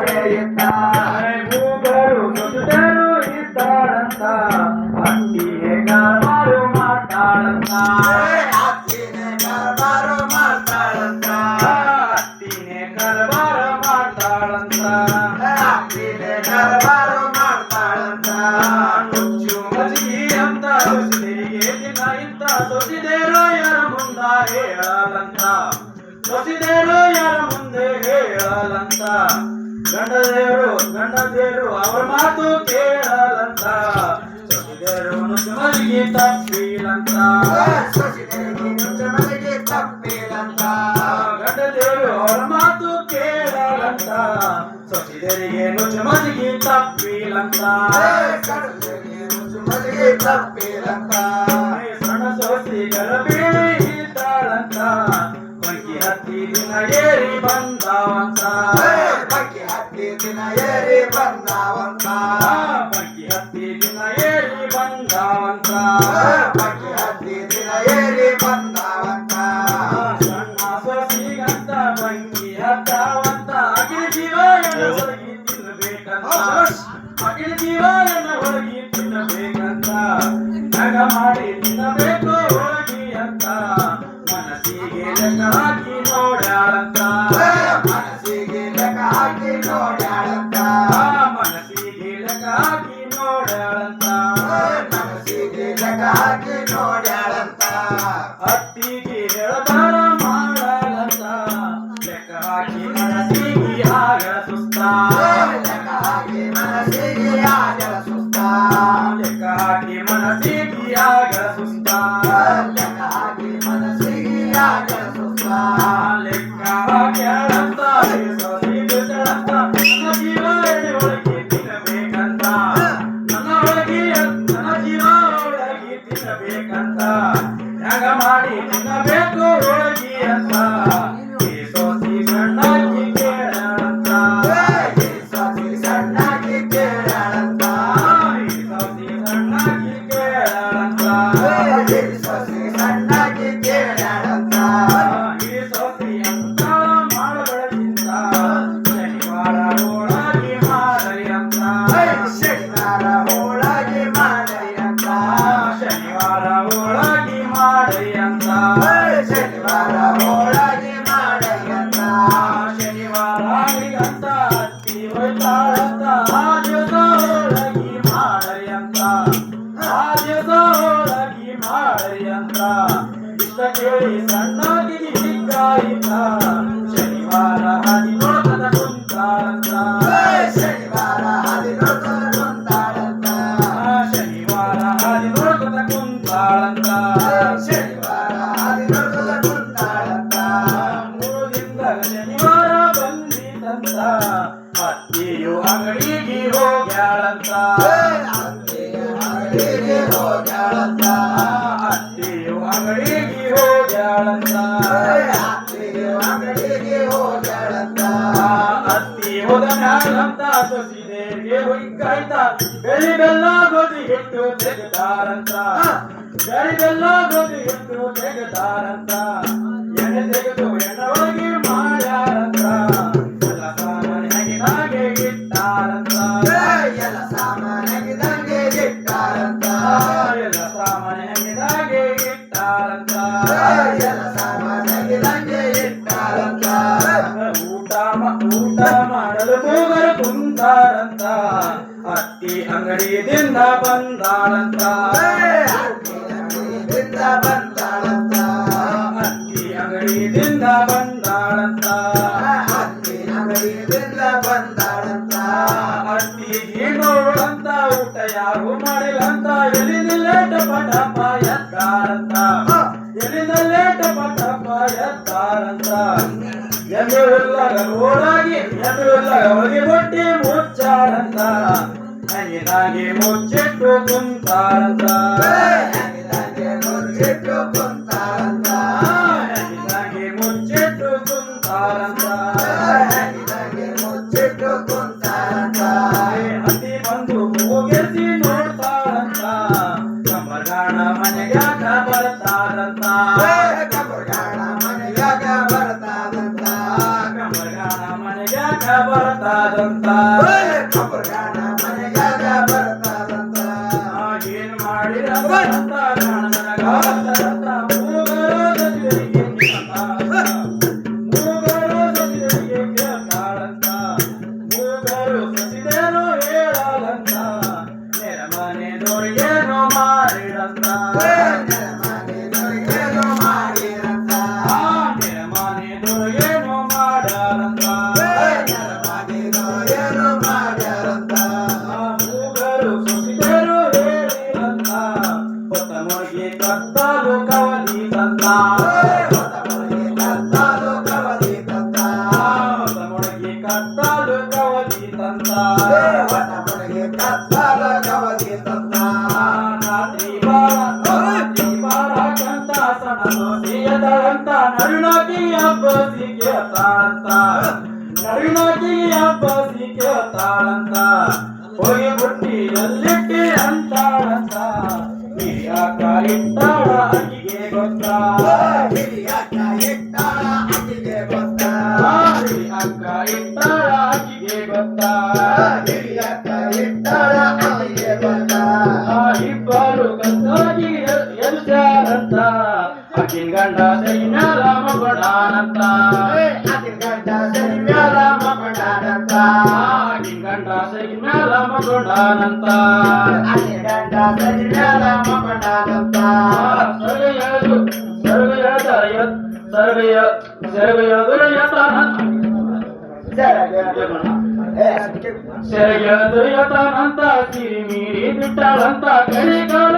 ಮಾಡೇ ಇದ್ದ ಮೂಗರು ನುಡಿದರು ಇದ್ದಾರಂತ ಅತ್ತಿಗೆ ಕಾರವಾರು ಮಾಡ್ತಾಳಂತ ಅತ್ತಿನೇ ಕಾರವಾರು ಮಾಡ್ತಾಳಂತ ಅತ್ತಿನೇ ಕಾರವಾರ ಮಾಡ್ತಾಳಂತ ಅತ್ತಿನೇ ಕಾರವಾರು ಮಾಡ್ತಾಳಂತ ನುಚ್ಚು ಮಜ್ಗಿ ಅಂತ ಸೊಸಿದರಿಗೆ ದಿನ ಇಂತ ಸೊಸಿದೇರೋ ಯಾರ ಮುಂದ ಹೇಳಲಂತ ಸೊಸಿದೇರೋ ಯಾರ ಮುಂದೆ ಹೇಳಲಂತ ಗಂಡದೇರು ಅವ್ರ ಮಾತು ಕೇಳಲಂತ ಸೊಸಿದೇರು ನುಚ್ಚು ಮಜ್ಗಿ ತಪ್ಪಿಲಂತ ಸೊಸಿದೇರಿಗೆ ತಪ್ಪಿಲಂತ ಗಂಡದೇರು ಅವ್ರ ಮಾತು ಕೇಳಲಂತ ಸೊಸಿದರಿಗೆ ನುಚ್ಚು ಮಜ್ಗಿ ತಪ್ಪಿಲಂತ ಮದುವೆ ತಪ್ಪಿಲಂತ ಸಣ್ಣ ಸೊಸಿಗರ ಬೀಳಿ ಇದ್ದಾಳಂತ ಬಂಕಿ ಹತ್ತಿ ದಿನ ಏರಿ ಬಂದಾವಂತ ಬಗ್ಗೆ ಹತ್ತಿ ದಿನ ಏರಿ ಬಂದಾವಂತ ಬಂಕಿ ಹತ್ತಿ ದಿನ ಏರಿ ಬಂದಾವಂತ ಬಗ್ಗೆ ಹತ್ತಿ ದಿನ ಏರಿ ಬಂದಾವಂತ ಸಣ್ಣ ಸೊಸಿಗಂತ ಬಂಕಿ ಹತ್ತಾವಂತ ಅಗಿಲ ಜೀವ ಹೊರಗಿ ತಿನ್ನಬೇಕಂತ ಅಗಿಲ ಜೀವ ಹೊರಗಿ ತಿನ್ನಬೇಕಂತ ನಗ ಮಾಡಿ ತಿನ್ನಬೇಕು ಹೋಗಿ ಅಂತ ಮನಸ್ಸಿಗೆ ಲೆಕ್ಕ ಹಾಕಿ ನೋಡ್ಯಾಳಂತ ಮನಸ್ಸಿಗೆ ಲೆಕ್ಕ ಹಾಕಿ ನೋಡ್ಯಾಳಂತ ಮನಸ್ಸಿಗೆ ಲೆಕ್ಕ ಹಾಕಿ ನೋಡ್ಯಾಳಂತ ಮನಸ್ಸಿಗೆ ಲೆಕ್ಕ ಹಾಕಿ ನೋಡ್ಯಾಳಂತ ಅತ್ತಿಗೆ ಹೇಳ್ತಾರ ಮಾಡಾಳಂತ ಲೆಕ್ಕ ಹಾಕಿ ಮನಸ್ಸಿಗೆ ಆಗ ಸುಸ್ತ ಲೆಕ್ಕ ಹಾಕಿ ಮನಸ್ಸಿಗೆ ಆಗಲ ಸುಸ್ತ ಲೆಕ್ಕ ಹಾಕಿ ಮನಸ್ಸಿಗೆ ಆಗ ಸುಸ್ತ ಲೆಕ್ಕ ಹಾಕಿ ಮನಸ್ಸಿಗೆ ಆಗಲ ಸುಸ್ತ ಲೆಕ್ಕ ಹಾಕ್ಯಾಳಂತ ಸೊಸಿ ಬಿಟ್ಟಳಂತ ನನ್ನ ಜೀವ ಒಳಗೆ ತಿನ್ನಬೇಕಂತ ನನ್ನ ಜೀವ ಒಳಗೆ ತಿನ್ನಬೇಕಂತ ಯಾಗ ಮಾಡಿ ತಿನ್ನಬೇಕು ಒಳಗಿ ಅಂತ ಈ ಸೊಸಿ ಸಣ್ಣಾಕಿ ಕೇಳಂತ ಸೊಸಿ ಸಣ್ಣಾಗಿ ಕೇಳಾಳಂತ ಈ ಸೊಸಿ ಸಣ್ಣಾಕಿ ಕೇಳಂತ ಸೊಸಿ ಸಣ್ಣಾಗಿ ಕೇಳಾಳಂತ ಈ ಸೊಸಿ ಅಂತ ಮಾಡಬಳಗಿಂತ ಶನಿವಾರ ಒಳಗೆ ಮಾಡರಿ ಅಂತ ಶನಿವಾರ ಹೋಳಾಗಿ ಮಾಡರಿ ಅಂತ ಶನಿವಾರ ಒಳಗೆ ಮಾಡರಿ ಅಂತ ಶನಿವಾರ ಹೋಳಾಗಿ ಮಾಡರಿ ಅಂತ ಶನಿವಾರ ಅಂತ ಅತ್ತಿ ಹೋಯ್ತಾಳಂತ ಆ ದಿವಸ ಒಳಗೆ ಮಾಡರಿ ಅಂತ ಆ ದಿವಸ ಒಳಗೆ ಮಾಡರಿ ಅಂತ ಇಷ್ಟ ಕೇಳಿ ಸಣ್ಣಾಗಿ ಸಿಕ್ಕಾಯಿತ ಶನಿವಾರ ಹದಿ ನೋಡ್ತದ ಕುಂತಾಳಂತ ಶನಿವಾರ ಹದಿನೊಂದು ಕುಂತಾಳಂತ ಶನಿವಾರ ಹದಿ ನೋಡ್ತದ ಕುಂತಾಳಂತ ಶನಿವಾರ ಹದಿನೊಂದು ಕುಂತಾಳಂತ ಮೂರು ದಿನದ ಶನಿವಾರ ಬಂದಿತಂತ ಅತ್ತಿಯು ಅಂಗಡಿಗೆ ಹೋಗ್ಯಾಳಂತ ಅಂಗಡಿಗೆ ಹೋಗ್ಯಾಳಂತ ಅತ್ತಿಯು ಅಂಗಡಿಗೆ ಹೋಗ್ಯಾಳಂತ ಅಂಗಡಿಗೆ ಹೋಗ್ಯಾಳಂತ ಅತ್ತಿ ಹೋದ ಮ್ಯಾಲಂತ ಸೊಸಿದೇರಿಗೆ ಹೊಯ್ಕಾಯ್ತ ಬೆಳಿ ಬೆಲ್ಲ ಗೋಧಿ ಹಿಟ್ಟು ತೆಗೆದಾರಂತ ಬೆಳಿ ಬೆಲ್ಲ ಗೋಧಿ ಹಿಟ್ಟು ತೆಗೆದಾರಂತ ಎಣ್ಣೆ ತೆಗೆದು ಎಣ್ಣೆ ಒಳಗೆ ಮಾಡ್ಯಾರಂತ ಎಲ್ಲ ಸಾಮಾನ್ಯಾಗಿನಾಗೆ ಇಟ್ಟಾರಂತ ಎಲ್ಲ ಸಾಮಾನ್ಯದಂಗೆ ಇಟ್ಟಾರಂತ ಎಲ್ಲ ಸಾಮಾನ್ಯಾಗಿನಾಗೆ ಇಟ್ಟಾರಂತ ಎಲ್ಲ ಸಾಮಾನ್ಯದಂಗೆ ಇಟ್ಟಾರಂತ ಊಟ ಮಾಡಲು ಮೂಗರು ಕುಂತಾರಂತ ಅತ್ತಿ ಅಂಗಡಿಯಿಂದ ಬಂದಾಳಂತ ಅಂಗಡಿಯಿಂದ ಬಂದಾಳಂತ ಅತ್ತಿ ಅಂಗಡಿಯಿಂದ ಬಂದಾಳಂತ ಅತ್ತಿ ಅಂಗಡಿಯಿಂದ ಬಂದಾಳಂತ ಅತ್ತಿಗೆ ನೋಡಂತ ಊಟ ಯಾರು ಮಾಡಿಲ್ಲಂತ ಎಲ್ಲಿಂದಲೇ ಟಪ ಟಪ ಎದ್ದಾರಂತ ಎಲ್ಲಿಂದಲೇ ಟಪ ಟಪ ಎದ್ದಾರಂತ ಎಮ್ಮೆ ಉಲ್ಲಗ ಒಳಗೆ ಒಳಗೆ ಬೊಟ್ಟಿ ಮುಚ್ಚಾರಂತ ಹಂಗಿನಾಗೆ ಮುಚ್ಚಿಟ್ಟು ಕುಂತಾರಂತ ಮುಚ್ಚಿಟ್ಟು ಕುಂತಾರಂತ ಹಂಗಿನಾಗೆ ಮುಚ್ಚಿಟ್ಟು ಕುಂತಾರಂತ ಮುಚ್ಚಿಟ್ಟು ಕುಂತಾರಂತ ಅತಿ ಬಂದು ಹೋಗಿಸಿ ನೋಡ್ತಾರಂತ ಕಂಬಗಾಣ ಮನೆಗ್ಯಾಕ ಬರ್ತಾರಂತ ಕಬಗಾಣ ಮನೆಯಾಗ ಬರ್ತಾದಂತ ಕಂಬಗಾಣ ಮನೆಗ್ಯಾಕ ಬರ್ತಾರಂತ ಬರ್ತಾರಂತ ಕಬ್ಬರ್ಗಾಣ ಮನೆಯಾಗ ಬರ್ತಾರಂತ ಏನ್ ಮಾಡಿರಂತ ಗಣನನಗಾರಂತ ಮೂಗರು ಸಸಿಗಳಿಗೆ ಕೇಳ್ತಾಳಂತ ಮೂಗರು ಸಸಿದೇನು ಹೇಳಲಂತ ನೆರಮನೆದೊಳಗೇನು ಮಾಡಿರಂತ ನೆರಮನೆದೊಳಗೇನು ಮಾಡಿರಂತ ನೆರಮನೆದೊಳಗೇನು ಮಾಡ್ಯಾರಂತ ನೆರಮನೆದೊಳಗೇನು ಮಾಡ್ಯಾರಂತ ಮೂಗರು ಸಸಿದೇನು ಹೇಳಿರಂತ ಹೊತ್ತ ಮುಳುಗಿ ಕತ್ತಲು ಕವಲಿದಂತ ಕತ್ತಲು ಕವಲಿ ತಂದ ರಾತ್ರಿ ಬಾರ ಕಂತ ಸಣ್ಣ ದೋಸೆಯದಳಂತ ನಡುನಾಗಿ ಹಬ್ಬಸಿ ಕೇಳ್ತಾಳಂತ ನಡುನಾಗಿ ಹಬ್ಬಸಿ ಕೇಳ್ತಾಳಂತ ಹೋಗಿ ಬುಟ್ಟಿಯಲ್ಲಿಟ್ಟಿ ಅಂತಾಳಂತ ಹಿರಿಯಾಕ ಇಟ್ಟಾಳ ಅಕ್ಕಿಗೆ ಗೊತ್ತಾ ಹಿರಿಯಕ್ಕ ಇಟ್ಟಾಳ ಅಕ್ಕಿಗೆ ಗೊತ್ತಾ ಹಿರಿಯಕ್ಕ ಇಟ್ಟಾಳ ಅಕ್ಕಿಗೆ ಗೊತ್ತಾ ಹಿರಿಯಕ್ಕ ಇಟ್ಟಾಳ ಅಕ್ಕಿಗೆ ಗೊತ್ತಾ ಇಬ್ಬರು ಕತ್ತಾಗಿ ಎಲ್ಸಾರಂತ ಅಕ್ಕಿನ ಗಂಡ ಸೈನ್ಯಾಲ ಮಗಡಾನಂತ ಅಕ್ಕಿನ ಗಂಡ ಸರಿ ಮ್ಯಾಲ ಮಗಡಾನಂತ ಅಕ್ಕಿನ ಗಂಡ ಸೈನ್ಯಾಲ ಮಗಡಾನಂತ ಅಕ್ಕಿನ ಗಂಡ ಸರಿ ಮ್ಯಾಲ ಮಗಡಾನಂತ ಸೆರಗೆದುರ್ಯತನಂತ ಸಿರಿ ಮೀರಿ ಬಿಟ್ಟಳಂತ ಕಲಿಕಾಲ